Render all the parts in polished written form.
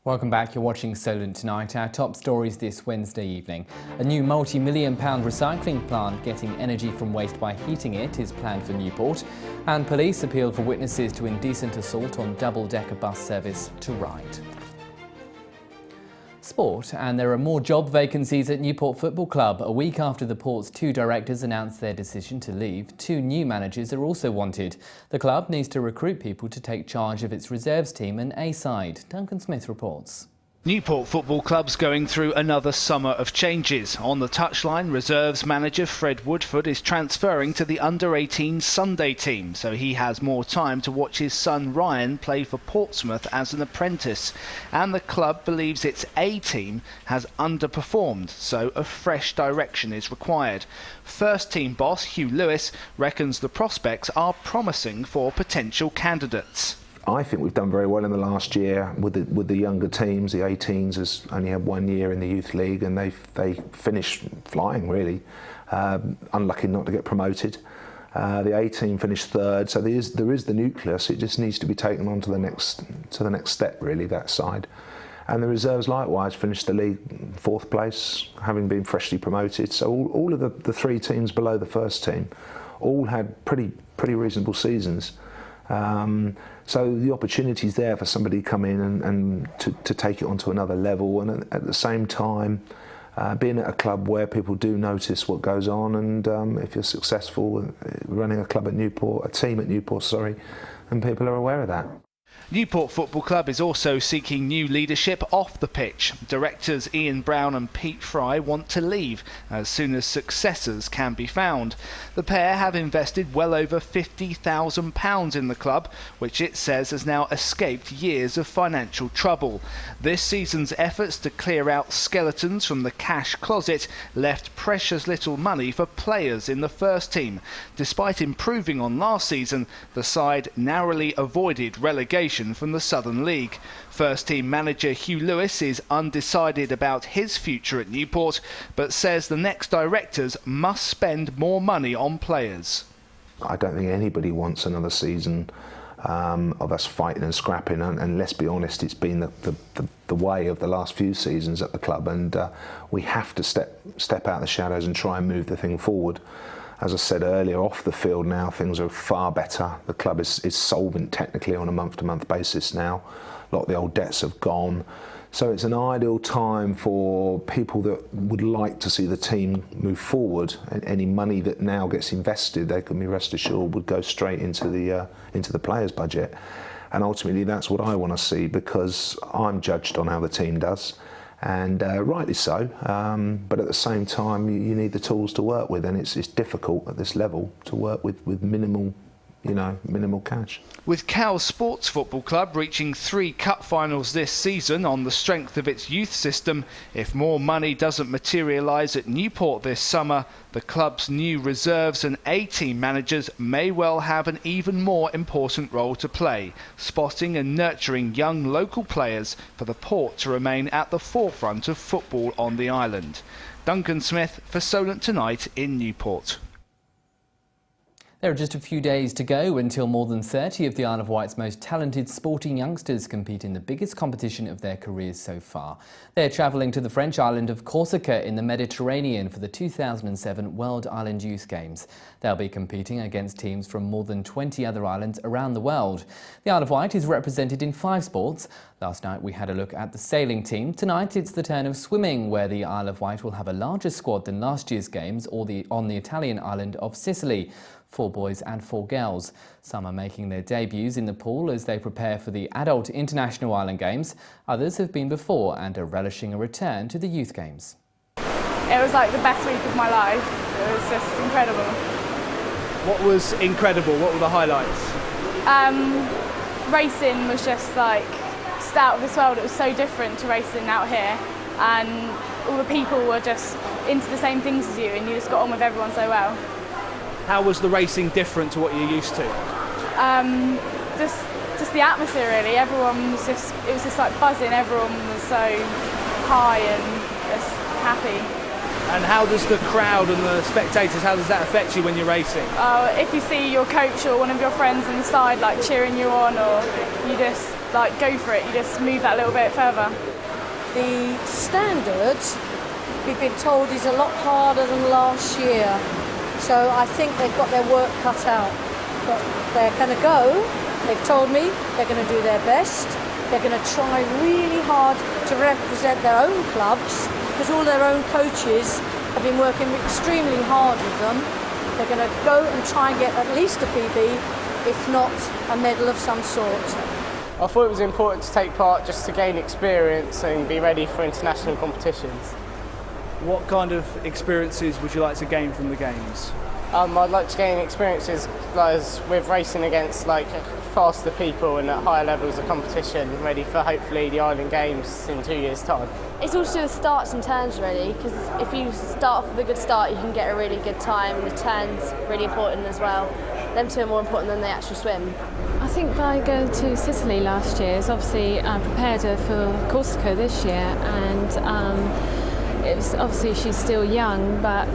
Welcome back, you're watching Solent Tonight. Our top stories this Wednesday evening. A new multi-million-pound recycling plant getting energy from waste by heating it is planned for Newport. And police appealed for witnesses to indecent assault on double-decker bus service to Ryde. Sport, and there are more job vacancies at Newport Football Club. A week after the Port's two directors announced their decision to leave, two new managers are also wanted. The club needs to recruit people to take charge of its reserves team and A-side. Duncan Smith reports. Newport Football Club's going through another summer of changes. On the touchline, reserves manager Fred Woodford is transferring to the under-18 Sunday team, so he has more time to watch his son Ryan play for Portsmouth as an apprentice. And the club believes its A team has underperformed, so a fresh direction is required. First team boss Hugh Lewis reckons the prospects are promising for potential candidates. I think we've done very well in the last year with the younger teams. The 18s has only had 1 year in the youth league, and they finished flying really. Unlucky not to get promoted. The A team finished third, so there is the nucleus. It just needs to be taken on to the next step really, that side. And the reserves likewise finished the league fourth place, having been freshly promoted. So all of the three teams below the first team all had pretty reasonable seasons. So the opportunity is there for somebody to come in and to take it onto another level, and at the same time being at a club where people do notice what goes on, and if you're successful running a club at Newport, a team at Newport, sorry, and people are aware of that. Newport Football Club is also seeking new leadership off the pitch. Directors Ian Brown and Pete Fry want to leave as soon as successors can be found. The pair have invested well over £50,000 in the club, which it says has now escaped years of financial trouble. This season's efforts to clear out skeletons from the cash closet left precious little money for players in the first team. Despite improving on last season, the side narrowly avoided relegation from the Southern League. First team manager Hugh Lewis is undecided about his future at Newport, but says the next directors must spend more money on players. I don't think anybody wants another season of us fighting and scrapping, and let's be honest, it's been the way of the last few seasons at the club, and we have to step out of the shadows and try and move the thing forward. As I said earlier, off the field now things are far better. The club is solvent technically on a month-to-month basis now. A lot of the old debts have gone. So it's an ideal time for people that would like to see the team move forward. And any money that now gets invested, they can be rest assured, would go straight into the players' budget. And ultimately that's what I want to see, because I'm judged on how the team does. And rightly so, but at the same time you need the tools to work with, and it's difficult at this level to work with minimal cash. With Cowes Sports Football Club reaching 3 cup finals this season on the strength of its youth system, if more money doesn't materialise at Newport this summer, the club's new reserves and A-team managers may well have an even more important role to play, spotting and nurturing young local players for the Port to remain at the forefront of football on the island. Duncan Smith for Solent Tonight in Newport. There are just a few days to go until more than 30 of the Isle of Wight's most talented sporting youngsters compete in the biggest competition of their careers so far. They're travelling to the French island of Corsica in the Mediterranean for the 2007 World Island Youth Games. They'll be competing against teams from more than 20 other islands around the world. The Isle of Wight is represented in 5 sports. Last night we had a look at the sailing team. Tonight it's the turn of swimming, where the Isle of Wight will have a larger squad than last year's games on the Italian island of Sicily. 4 boys and 4 girls. Some are making their debuts in the pool as they prepare for the adult International Island Games. Others have been before and are relishing a return to the Youth Games. It was like the best week of my life. It was just incredible. What was incredible? What were the highlights? Racing was just like just out of this world. It was so different to racing out here, and all the people were just into the same things as you, and you just got on with everyone so well. How was the racing different to what you're used to? Just the atmosphere really. Everyone was it was just like buzzing. Everyone was so high and just happy. And how does the crowd and the spectators, how does that affect you when you're racing? If you see your coach or one of your friends on the side like cheering you on, or you just like go for it. You just move that little bit further. The standard, we've been told, is a lot harder than last year. So I think they've got their work cut out. But they're going to go. They've told me they're going to do their best. They're going to try really hard to represent their own clubs, because all their own coaches have been working extremely hard with them. They're going to go and try and get at least a PB, if not a medal of some sort. I thought it was important to take part just to gain experience and be ready for international competitions. What kind of experiences would you like to gain from the Games? I'd like to gain experiences with racing against faster people and at higher levels of competition, ready for hopefully the Island Games in 2 years' time. It's all to do with starts and turns really, because if you start off with a good start you can get a really good time, and the turns really important as well. Them two are more important than the actual swim. I think by going to Sicily last year has obviously prepared her for Corsica this year, and it's obviously she's still young, but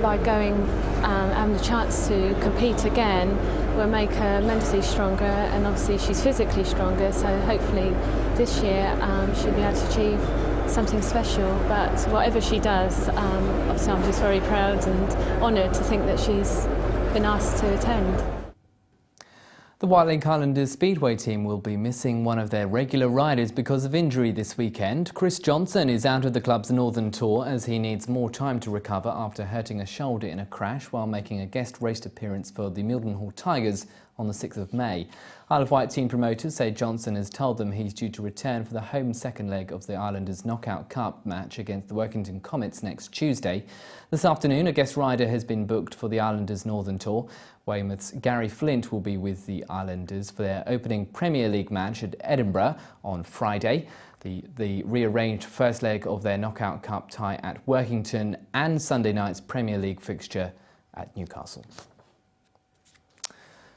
by going having the chance to compete again will make her mentally stronger, and obviously she's physically stronger, so hopefully this year she'll be able to achieve something special. But whatever she does, obviously I'm just very proud and honoured to think that she's been asked to attend. The Whitelink Islanders Speedway team will be missing one of their regular riders because of injury this weekend. Chris Johnson is out of the club's Northern Tour as he needs more time to recover after hurting a shoulder in a crash while making a guest race appearance for the Mildenhall Tigers on the 6th of May. Isle of Wight team promoters say Johnson has told them he's due to return for the home second leg of the Islanders Knockout Cup match against the Workington Comets next Tuesday. This afternoon, a guest rider has been booked for the Islanders Northern Tour. Weymouth's Gary Flint will be with the Islanders for their opening Premier League match at Edinburgh on Friday, the rearranged first leg of their Knockout Cup tie at Workington, and Sunday night's Premier League fixture at Newcastle.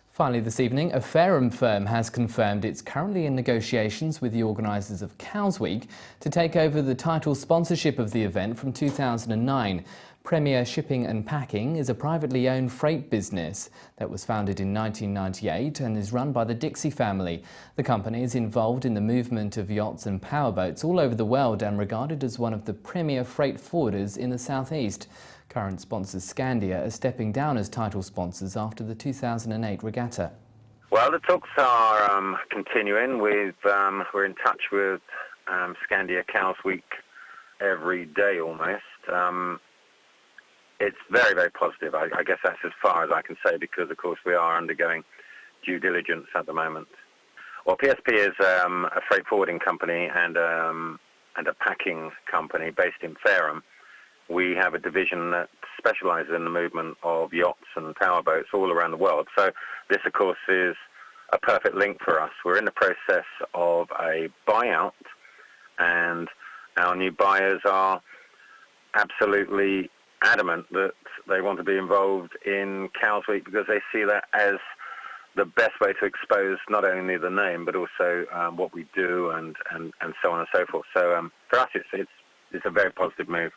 Finally this evening, a Fareham firm has confirmed it's currently in negotiations with the organisers of Cows Week to take over the title sponsorship of the event from 2009. Premier Shipping and Packing is a privately owned freight business that was founded in 1998 and is run by the Dixie family. The company is involved in the movement of yachts and powerboats all over the world and regarded as one of the premier freight forwarders in the southeast. Current sponsors Scandia are stepping down as title sponsors after the 2008 regatta. Well, the talks are continuing. We're in touch with Scandia Cows Week every day almost. It's very, very positive. I guess that's as far as I can say, because, of course, we are undergoing due diligence at the moment. Well, PSP is a freight forwarding company and a packing company based in Fareham. We have a division that specialises in the movement of yachts and powerboats all around the world. So this, of course, is a perfect link for us. We're in the process of a buyout, and our new buyers are absolutely adamant that they want to be involved in Cows Week because they see that as the best way to expose not only the name but also what we do and so on and so forth. So for us, it's a very positive move.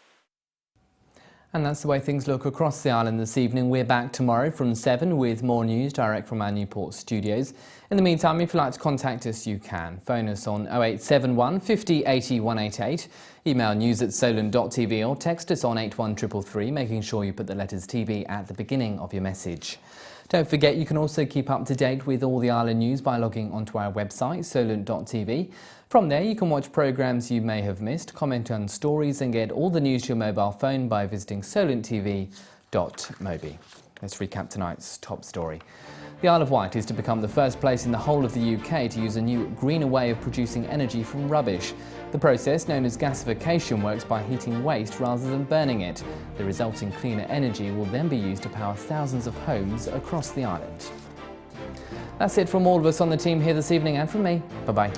And that's the way things look across the island this evening. We're back tomorrow from 7 with more news direct from our Newport studios. In the meantime, if you'd like to contact us, you can. Phone us on 0871 50 80 188, email news@solent.tv or text us on 81333, making sure you put the letters TV at the beginning of your message. Don't forget, you can also keep up to date with all the island news by logging onto our website, solent.tv. From there, you can watch programmes you may have missed, comment on stories and get all the news to your mobile phone by visiting solenttv.mobi. Let's recap tonight's top story. The Isle of Wight is to become the first place in the whole of the UK to use a new, greener way of producing energy from rubbish. The process, known as gasification, works by heating waste rather than burning it. The resulting cleaner energy will then be used to power thousands of homes across the island. That's it from all of us on the team here this evening, and from me. Bye-bye.